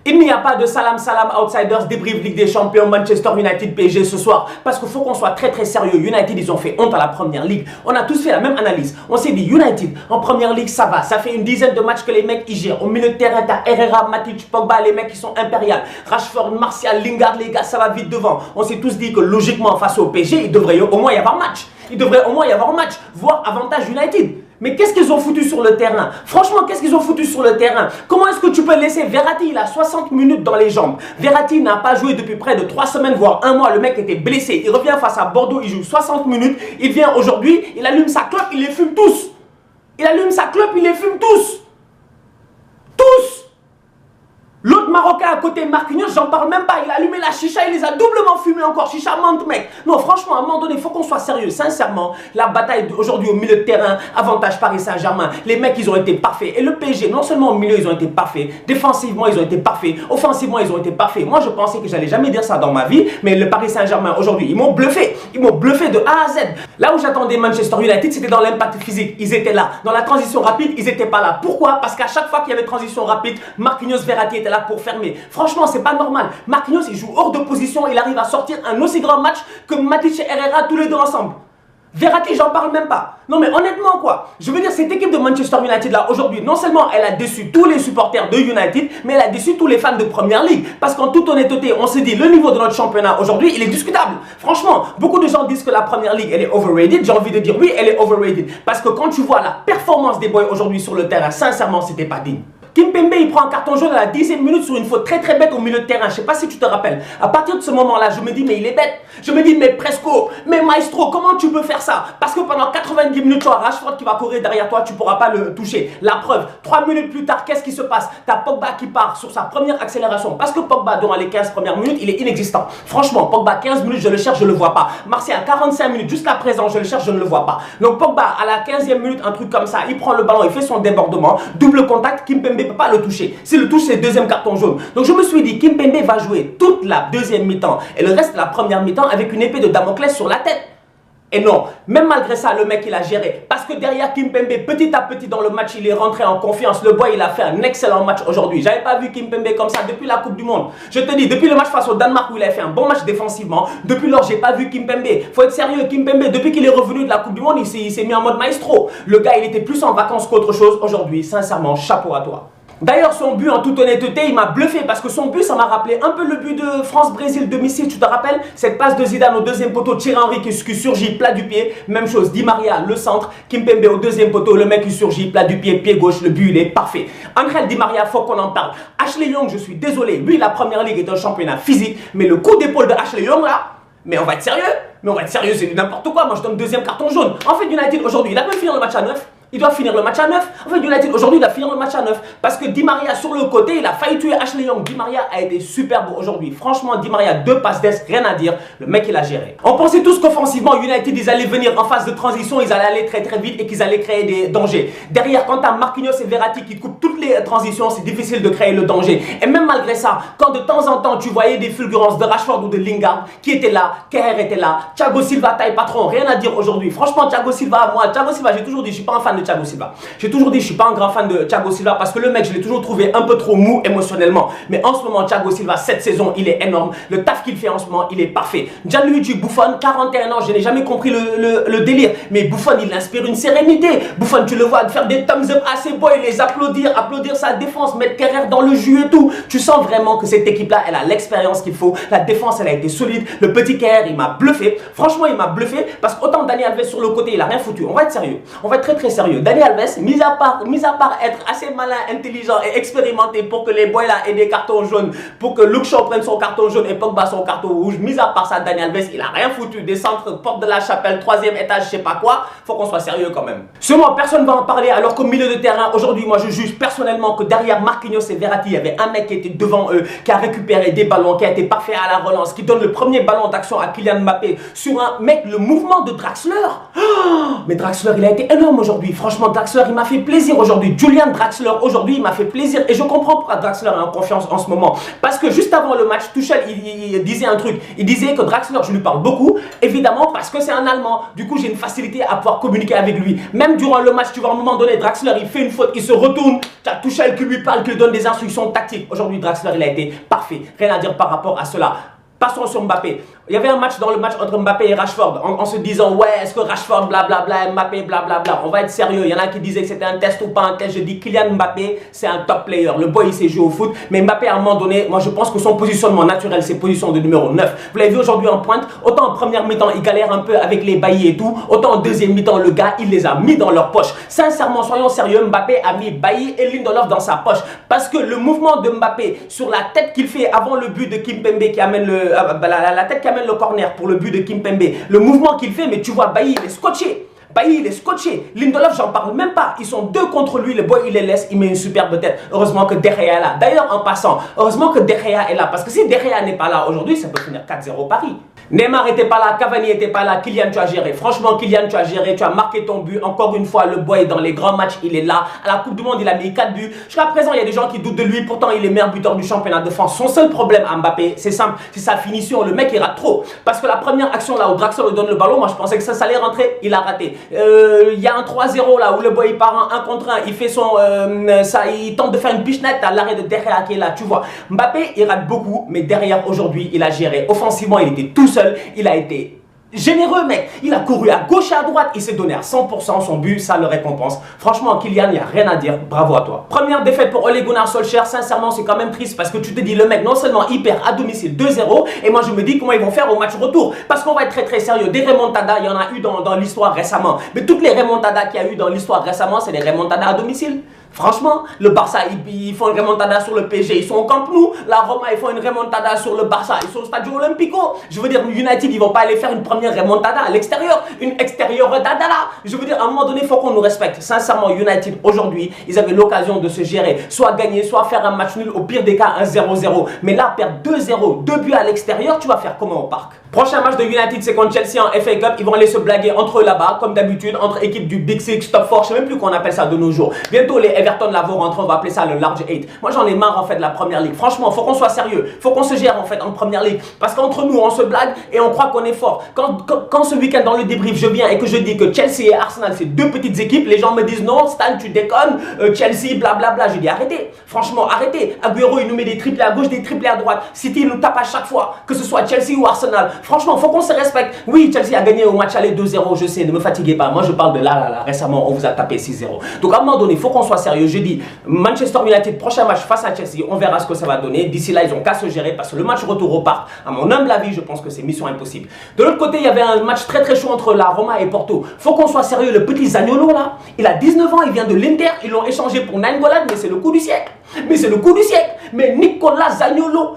Il n'y a pas de salam outsiders débrief Ligue des Champions Manchester United PSG ce soir parce qu'il faut qu'on soit très sérieux. United ils ont fait honte à la première ligue. On a tous fait la même analyse. On s'est dit United en première ligue ça va. Ça fait une dizaine de matchs que les mecs ils gèrent. Au milieu de terrain t'as Herrera, Matic, Pogba, les mecs qui sont impériales. Rashford, Martial, Lingard les gars ça va vite devant. On s'est tous dit que logiquement face au PSG il devrait au moins y avoir match. Il devrait au moins y avoir match, voire avantage United. Mais qu'est-ce qu'ils ont foutu sur le terrain? Franchement, qu'est-ce qu'ils ont foutu sur le terrain? Comment est-ce que tu peux laisser Verratti? Il a 60 minutes dans les jambes. Verratti n'a pas joué depuis près de 3 semaines, voire 1 mois. Le mec était blessé. Il revient face à Bordeaux, il joue 60 minutes. Il vient aujourd'hui, il allume sa clope, il les fume tous. Il allume sa clope, il les fume tous. Tous. L'autre Marocain à côté, Marquinhos, j'en parle même pas. Il a allumé la chicha, il les a doublement fumés encore. Chicha menthe, mec. Non, franchement, à un moment donné, il faut qu'on soit sérieux. Sincèrement, la bataille aujourd'hui au milieu de terrain, avantage Paris Saint-Germain. Les mecs, ils ont été parfaits. Et le PSG, non seulement au milieu, ils ont été parfaits. Défensivement, ils ont été parfaits. Offensivement, ils ont été parfaits. Moi, je pensais que j'allais jamais dire ça dans ma vie. Mais le Paris Saint-Germain, aujourd'hui, ils m'ont bluffé. Ils m'ont bluffé de A à Z. Là où j'attendais Manchester United, c'était dans l'impact physique. Ils étaient là. Dans la transition rapide, ils n'étaient pas là. Pourquoi? Parce qu'à chaque fois qu'il y avait transition rapide, Marquinhos, Verratti était là pour fermer. Franchement, c'est pas normal. Marquinhos, il joue hors de position. Il arrive à sortir un aussi grand match que Matic et Herrera tous les deux ensemble. Verratti, j'en parle même pas. Non mais honnêtement quoi, je veux dire cette équipe de Manchester United là aujourd'hui, non seulement elle a déçu tous les supporters de United, mais elle a déçu tous les fans de Première Ligue. Parce qu'en toute honnêteté, on s'est dit le niveau de notre championnat aujourd'hui, il est discutable. Franchement, beaucoup de gens disent que la Première Ligue elle est overrated. J'ai envie de dire oui, elle est overrated. Parce que quand tu vois la performance des boys aujourd'hui sur le terrain, sincèrement, c'était pas digne. Kimpembe, il prend un carton jaune à la 10e minute sur une faute très bête au milieu de terrain. Je sais pas si tu te rappelles. À partir de ce moment-là, je me dis, mais il est bête. Je me dis, mais Presco, mais Maestro, comment tu peux faire ça? Parce que pendant 90 minutes, tu as Rashford qui va courir derrière toi, tu pourras pas le toucher. La preuve, 3 minutes plus tard, qu'est-ce qui se passe? T'as Pogba qui part sur sa première accélération. Parce que Pogba, durant les 15 premières minutes, il est inexistant. Franchement, Pogba, 15 minutes, je le cherche, je le vois pas. Martial, 45 minutes, jusqu'à présent, je le cherche, je ne le vois pas. Donc Pogba, à la 15e minute, un truc comme ça, il prend le ballon, il fait son débordement, double contact, Kimpembe ne peut pas le toucher. S'il le touche, c'est deuxième carton jaune. Donc je me suis dit, Kimpembe va jouer toute la deuxième mi-temps et le reste de la première mi-temps avec une épée de Damoclès sur la tête. Et non, même malgré ça, le mec il a géré. Parce que derrière Kimpembe, petit à petit dans le match, il est rentré en confiance. Le boy, il a fait un excellent match aujourd'hui. J'avais pas vu Kimpembe comme ça depuis la Coupe du Monde. Je te dis, depuis le match face au Danemark où il a fait un bon match défensivement, depuis lors, j'ai pas vu Kimpembe. Faut être sérieux, Kimpembe, depuis qu'il est revenu de la Coupe du Monde, il s'est mis en mode maestro. Le gars, il était plus en vacances qu'autre chose aujourd'hui. Sincèrement, chapeau à toi. D'ailleurs, son but, en toute honnêteté, il m'a bluffé parce que son but, ça m'a rappelé un peu le but de France-Brésil domicile. Tu te rappelles? Cette passe de Zidane au deuxième poteau, Thierry Henry qui surgit, plat du pied. Même chose, Di Maria, le centre, Kimpembe au deuxième poteau, le mec qui surgit, plat du pied, pied gauche, le but, il est parfait. Angel Di Maria, faut qu'on en parle. Ashley Young, je suis désolé, lui, la première ligue est un championnat physique, mais le coup d'épaule de Ashley Young, là, mais on va être sérieux? Mais on va être sérieux, c'est n'importe quoi. Moi, je donne deuxième carton jaune. En fait, United, aujourd'hui, il a pu finir le match à 9. Il doit finir le match à 9. En fait, United, aujourd'hui, il doit finir le match à 9. Parce que Di Maria, sur le côté, il a failli tuer Ashley Young. Di Maria a été superbe aujourd'hui. Franchement, Di Maria, 2 passes d'est, rien à dire. Le mec, il a géré. On pensait tous qu'offensivement, United, ils allaient venir en phase de transition. Ils allaient aller très vite et qu'ils allaient créer des dangers. Derrière, quand t'as Marquinhos et Verratti qui coupent toutes les transitions, c'est difficile de créer le danger. Et même malgré ça, quand de temps en temps, tu voyais des fulgurances de Rashford ou de Lingard qui étaient là, Kerr était là, Thiago Silva, taille patron, rien à dire aujourd'hui. Franchement, Thiago Silva, j'ai toujours dit, je suis pas un fan de Thiago Silva. J'ai toujours dit, je suis pas un grand fan de Thiago Silva parce que le mec, je l'ai toujours trouvé un peu trop mou émotionnellement. Mais en ce moment, Thiago Silva, cette saison, il est énorme. Le taf qu'il fait en ce moment, il est parfait. Gianluigi Buffon, 41 ans, je n'ai jamais compris le délire. Mais Buffon, il inspire une sérénité. Buffon, tu le vois faire des thumbs up à ses boys, les applaudir sa défense, mettre Kerr dans le jus et tout. Tu sens vraiment que cette équipe-là, elle a l'expérience qu'il faut. La défense, elle a été solide. Le petit Kerr, il m'a bluffé. Franchement, il m'a bluffé parce qu'autant Dani Alves sur le côté, il a rien foutu. On va être sérieux. On va être très sérieux. Dani Alves, mis à part être assez malin, intelligent et expérimenté pour que les boys là aient des cartons jaunes, pour que Luke Shaw prenne son carton jaune et Pogba son carton rouge, mis à part ça, Dani Alves, il a rien foutu. Des centres, porte de la chapelle, 3e étage, je sais pas quoi. Faut qu'on soit sérieux quand même. Sûrement, personne va en parler alors qu'au milieu de terrain, aujourd'hui, moi je juge personnellement que derrière Marquinhos et Verratti, il y avait un mec qui était devant eux, qui a récupéré des ballons, qui a été parfait à la relance, qui donne le premier ballon d'action à Kylian Mbappé sur un mec, le mouvement de Draxler. Oh, mais Draxler, il a été énorme aujourd'hui. franchement, Draxler, il m'a fait plaisir aujourd'hui. Julian Draxler, aujourd'hui, il m'a fait plaisir. Et je comprends pourquoi Draxler est en confiance en ce moment. Parce que juste avant le match, Tuchel, il disait un truc. Il disait que Draxler, je lui parle beaucoup, évidemment, parce que c'est un Allemand. Du coup, j'ai une facilité à pouvoir communiquer avec lui. Même durant le match, tu vois, à un moment donné, Draxler, il fait une faute, il se retourne. Tu as Tuchel qui lui parle, qui lui donne des instructions tactiques. Aujourd'hui, Draxler, il a été parfait. Rien à dire par rapport à cela. Passons sur Mbappé. Il y avait un match dans le match entre Mbappé et Rashford en se disant ouais, est-ce que Rashford blablabla, Mbappé blablabla. On va être sérieux. Il y en a qui disaient que c'était un test ou pas un test. Je dis Kylian Mbappé, c'est un top player. Le boy, il sait jouer au foot. Mais Mbappé, à un moment donné, moi je pense que son positionnement naturel, c'est position de numéro 9. Vous l'avez vu aujourd'hui en pointe. Autant en première mi-temps, il galère un peu avec les baillis et tout. Autant en deuxième mi-temps, le gars, il les a mis dans leur poche. Sincèrement, soyons sérieux, Mbappé a mis Bailly et Lindelof dans sa poche. Parce que le mouvement de Mbappé sur la tête qu'il fait avant le but de Kimpembe qui amène la tête qui amène le corner pour le but de Kimpembe, le mouvement qu'il fait, mais tu vois, Bailly, il est scotché. Bailly, il est scotché. Lindelof, j'en parle même pas. Ils sont deux contre lui. Le boy, il les laisse. Il met une superbe tête. Heureusement que De Gea est là. D'ailleurs, en passant, heureusement que De Gea est là. Parce que si De Gea n'est pas là aujourd'hui, ça peut finir 4-0 Paris. Neymar n'était pas là. Cavani n'était pas là. Kylian, tu as géré. Franchement, Kylian, tu as géré. Tu as marqué ton but. Encore une fois, le boy, dans les grands matchs, il est là. À la Coupe du Monde, il a mis 4 buts. Jusqu'à présent, il y a des gens qui doutent de lui. Pourtant, il est meilleur buteur du championnat de France. Son seul problème à Mbappé, c'est simple. C'est sa finition. Le mec, il rate trop. Parce que la première action là où Draxler lui donne le ballon, moi, je pensais que ça allait rentrer. Il a raté. Il y a un 3-0 là où le boy il part en 1 contre 1, il fait son il tente de faire une pichenette à l'arrêt de De Gea qui est là, tu vois. Mbappé il rate beaucoup, mais derrière aujourd'hui il a géré. Offensivement il était tout seul, il a été généreux mec, il a couru à gauche et à droite, il s'est donné à 100% son but, ça le récompense. Franchement Kylian, il n'y a rien à dire, bravo à toi. Première défaite pour Ole Gunnar Solskjaer, sincèrement c'est quand même triste parce que tu te dis le mec non seulement il perd à domicile 2-0 et moi je me dis comment ils vont faire au match retour. Parce qu'on va être très sérieux, des remontadas il y en a eu dans l'histoire récemment. Mais toutes les remontadas qu'il y a eu dans l'histoire récemment c'est des remontadas à domicile. Franchement, le Barça, ils font une remontada sur le PSG, ils sont au Camp Nou. La Roma, ils font une remontada sur le Barça, ils sont au Stadio Olimpico. Je veux dire, United, ils vont pas aller faire une première remontada à l'extérieur, une extérieure dadala. Je veux dire, à un moment donné, il faut qu'on nous respecte. Sincèrement, United, aujourd'hui, ils avaient l'occasion de se gérer, soit gagner, soit faire un match nul, au pire des cas, un 0-0. Mais là, perdre 2-0, 2 buts à l'extérieur, tu vas faire comment au parc? Prochain match de United, c'est contre Chelsea en FA Cup. Ils vont aller se blaguer entre eux là-bas, comme d'habitude, entre équipes du Big Six, Top 4, je sais même plus qu'on appelle ça de nos jours. Bientôt, les Everton là vont rentrer, on va appeler ça le Large 8. Moi, j'en ai marre en fait de la Première Ligue. Franchement, faut qu'on soit sérieux. Faut qu'on se gère en fait en Première Ligue. Parce qu'entre nous, on se blague et on croit qu'on est fort. Quand ce week-end dans le débrief, je viens et que je dis que Chelsea et Arsenal, c'est deux petites équipes, les gens me disent non, Stan, tu déconnes, Chelsea, blablabla. Je dis arrêtez. Franchement, arrêtez. Agüero, il nous met des triplés à gauche, des triplés à droite. City, il nous tape à chaque fois, que ce soit Chelsea ou Arsenal. Franchement, faut qu'on se respecte. Oui, Chelsea a gagné au match aller 2-0, je sais, ne me fatiguez pas. Moi, je parle de là, récemment, on vous a tapé 6-0. Donc, à un moment donné, il faut qu'on soit sérieux. Je dis, Manchester United, prochain match face à Chelsea, on verra ce que ça va donner. D'ici là, ils ont qu'à se gérer parce que le match retour au parc, à mon humble avis, je pense que c'est mission impossible. De l'autre côté, il y avait un match très chaud entre la Roma et Porto. Faut qu'on soit sérieux. Le petit Zaniolo, là, il a 19 ans, il vient de l'Inter, ils l'ont échangé pour Nainggolan, mais c'est le coup du siècle. Mais Nicolas Zaniolo,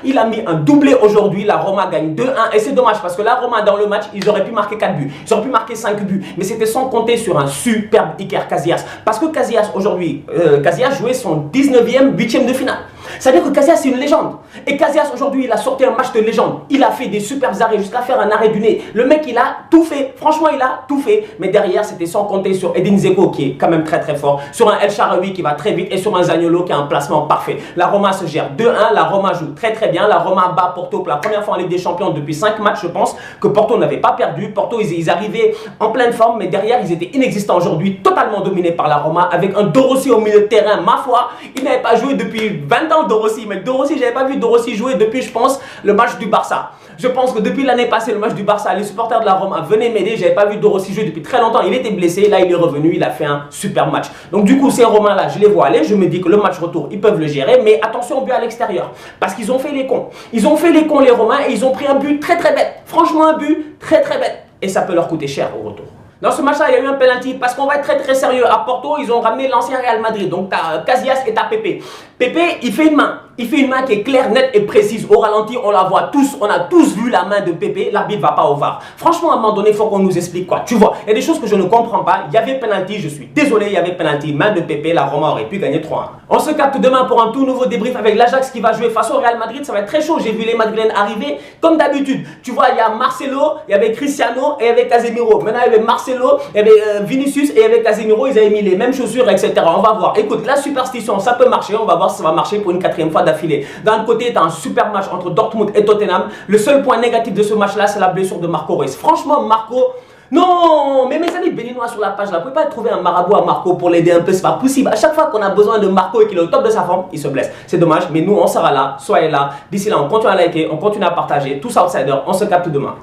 il a mis un doublé aujourd'hui. La Roma gagne 2-1 et c'est dommage parce que la Roma dans le match, ils auraient pu marquer 4 buts, ils auraient pu marquer 5 buts, mais c'était sans compter sur un superbe Iker Casillas. Parce que Casillas aujourd'hui, Casillas jouait son 19e huitième de finale. C'est-à-dire que Casillas c'est une légende. Et Casillas aujourd'hui, il a sorti un match de légende. Il a fait des superbes arrêts jusqu'à faire un arrêt du nez. Le mec, il a tout fait. Franchement, il a tout fait. Mais derrière, c'était sans compter sur Edin Dzeko qui est quand même très fort, sur un El Shaarawy qui va très vite et sur un Zaniolo qui a un placement parfait. La Roma se gère 2-1. La Roma joue très bien. La Roma bat Porto pour la première fois en Ligue des Champions depuis 5 matchs, je pense, que Porto n'avait pas perdu. Porto, ils arrivaient en pleine forme, mais derrière, ils étaient inexistants aujourd'hui, totalement dominés par la Roma, avec un Dorossi au milieu de terrain. Ma foi, il n'avait pas joué depuis 20 ans, Dorossi. Mais Dorossi, j'avais pas vu Dorossi jouer depuis, je pense, le match du Barça. Je pense que depuis l'année passée, le match du Barça, les supporters de la Roma venaient m'aider. J'avais pas vu Dorossi jouer depuis très longtemps. Il était blessé, là il est revenu, il a fait un super match. Donc du coup, ces Romains-là, je les vois aller. Je me dis que le match retour, ils peuvent le gérer. Mais attention au but à l'extérieur. Parce qu'ils ont fait les cons. Ils ont fait les cons, les Romains, et ils ont pris un but très bête. Franchement, un but très bête. Et ça peut leur coûter cher au retour. Dans ce match-là, il y a eu un penalty parce qu'on va être très sérieux. À Porto, ils ont ramené l'ancien Real Madrid. Donc, tu as Casillas et tu as Pepe. Pepe, il fait une main. Il fait une main qui est claire, nette et précise. Au ralenti, on la voit tous. On a tous vu la main de Pépé. L'arbitre va pas au VAR. Franchement, à un moment donné, il faut qu'on nous explique quoi. Tu vois, il y a des choses que je ne comprends pas. Il y avait penalty, je suis désolé, il y avait penalty. Main de Pépé, la Roma aurait pu gagner 3-1. On se capte demain pour un tout nouveau débrief avec l'Ajax qui va jouer face au Real Madrid. Ça va être très chaud. J'ai vu les Madrilènes arriver comme d'habitude. Tu vois, il y a Marcelo, il y avait Cristiano et il y avait Casemiro. Maintenant, il y avait Marcelo, il y avait Vinicius et il y avait Casemiro. Ils avaient mis les mêmes chaussures, etc. On va voir. Écoute, la superstition, ça peut marcher. On va voir si ça va marcher pour une 4e fois d'affilée. D'un côté, tu as un super match entre Dortmund et Tottenham. Le seul point négatif de ce match-là, c'est la blessure de Marco Reus. Franchement, Marco... Non, mais mes amis béninois sur la page là, vous pouvez pas trouver un marabout à Marco pour l'aider un peu, c'est pas possible. À chaque fois qu'on a besoin de Marco et qu'il est au top de sa forme, il se blesse. C'est dommage, mais nous on sera là, soyez là. D'ici là, on continue à liker, on continue à partager. Tous outsiders, on se capte demain.